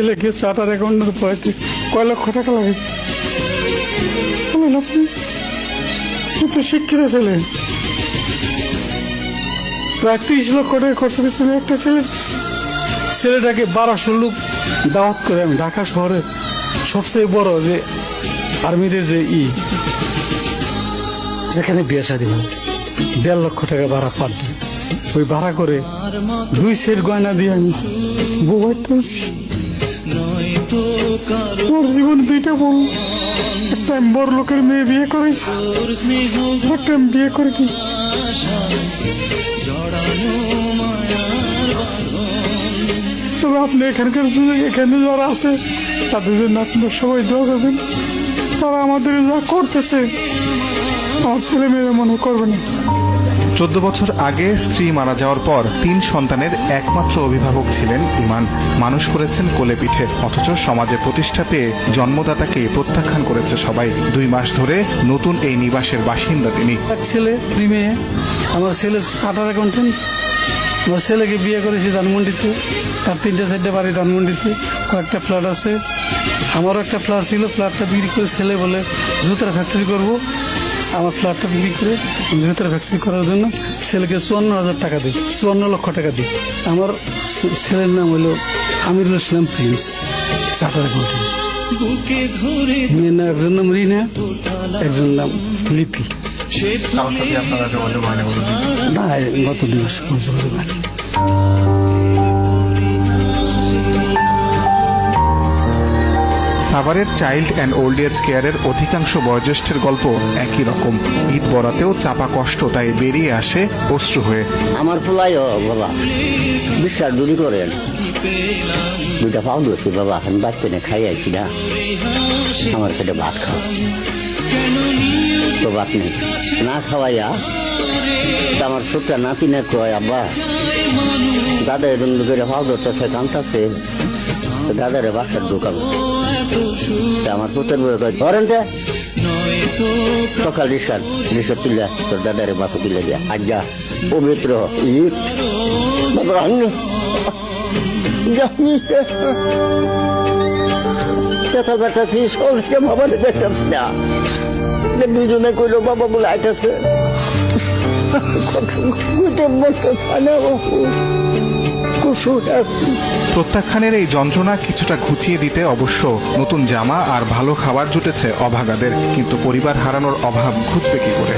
ছেলেকে চার্টার অ্যাকাউন্টের পড়াইতে কয় লক্ষ টাকা লাগে বলেন আপনি? তো শিক্ষিত ছেলে, প্রায় 30 লক্ষ টাকা খরচ করেছিল একটা ছেলেটাকে 1200 লোক দাওয়াত করে আমি ঢাকা শহরে সবচেয়ে বড় যে আর্মিদের যে যেখানে বিয়ে শাদী হয় 1.5 লক্ষ টাকা ভাড়া পার দিন। ওই ভাড়া করে 2 সেট গয়না দিয়ে আমি বউ তুলছি। ওর জীবনে 2টা বউ, একটা আমি বড় লোকের মেয়ে বিয়ে করেছি, একটা আমি বিয়ে করে কি। তবে আপনি এখানকার এখানে যারা আছে তাদের জন্য আপনার সবাই দোয়া করবেন। তারা আমাদের যা করতেছে আমার ছেলে মেয়েরা মনে করবে না। 14 বছর আগে স্ত্রী মারা যাওয়ার পর 3 সন্তানের একমাত্র অভিভাবক ছিলেন ইমান। মানুষ করেছেন কোলে পিঠে, অথচ সমাজে প্রতিষ্ঠা পেয়ে জন্মদাতাকে প্রত্যাখ্যান করেছে সবাই। 2 মাস ধরে নতুন এই নিবাসের বাসিন্দা তিনি। এক ছেলে 2 মেয়ে। আমার ছেলে চার্টার অ্যাকাউন্টেন্ট। আমার ছেলেকে বিয়ে করেছি ধানমন্ডিতে, তার 3-4টে বাড়ি ধানমন্ডিতে, কয়েকটা ফ্ল্যাট আছে। আমারও একটা ফ্ল্যাট ছিল, ফ্ল্যাটটা বিক্রি করে ছেলে বলে জুতার ফ্যাক্টরি করব। আমার ফ্ল্যাটটা বিক্রি করে জুতার ফ্যাক্টরি করার জন্য ছেলেকে 54,000 টাকা দিই, 54 লক্ষ টাকা দিই। আমার ছেলের নাম হলো Amirul Islam Prince, charter accountant. মেয়ের নাম একজন নাম রিনা, একজন নাম লিপি। না, গত 2 মাস যোগাযোগ হয়নি। সাভারের চাইল্ড অ্যান্ড ওল্ড এজ কেয়ারের অধিকাংশ বয়োজ্যেষ্ঠের গল্প একই রকম। ঈদ বরাতেও চাপা কষ্ট, তাই বেরিয়ে আসে অশ্রু হয়ে। আমার পোলাই বাবা বিশ্বাস দূরি করেন, 2টা পাও দিয়েছি বাবা, আমি বাচ্চা নিয়ে খাই আইছি না, আমার সেটা ভাত খাও তো ভাত নেই না খাওয়াইয়া। আমার ছোট্ট নাতি না কয় আব্বা দাদা এরকম করে পাও ধরতেছে কামতাছে, দাদারে বাসার দোকান। আমার পুতের বই কয় ধরেন সকাল রিক্সা তুলে তোর দাদারে বাসা তুলে দিয়া আজ্ঞা পবিত্র ঈদ ব্যথা ব্যথাছি সবকে বাবা দেখতেছি না। 2জনে কইল বাবা বলে আইতেছে প্রত্যাখ্যানের এই যন্ত্রণা কিছুটা ঘুচিয়ে দিতে অবশ্য নতুন জামা আর ভালো খাবার জুটেছে অভাগাদের, কিন্তু পরিবার হারানোর অভাব ঘুচবে কি করে?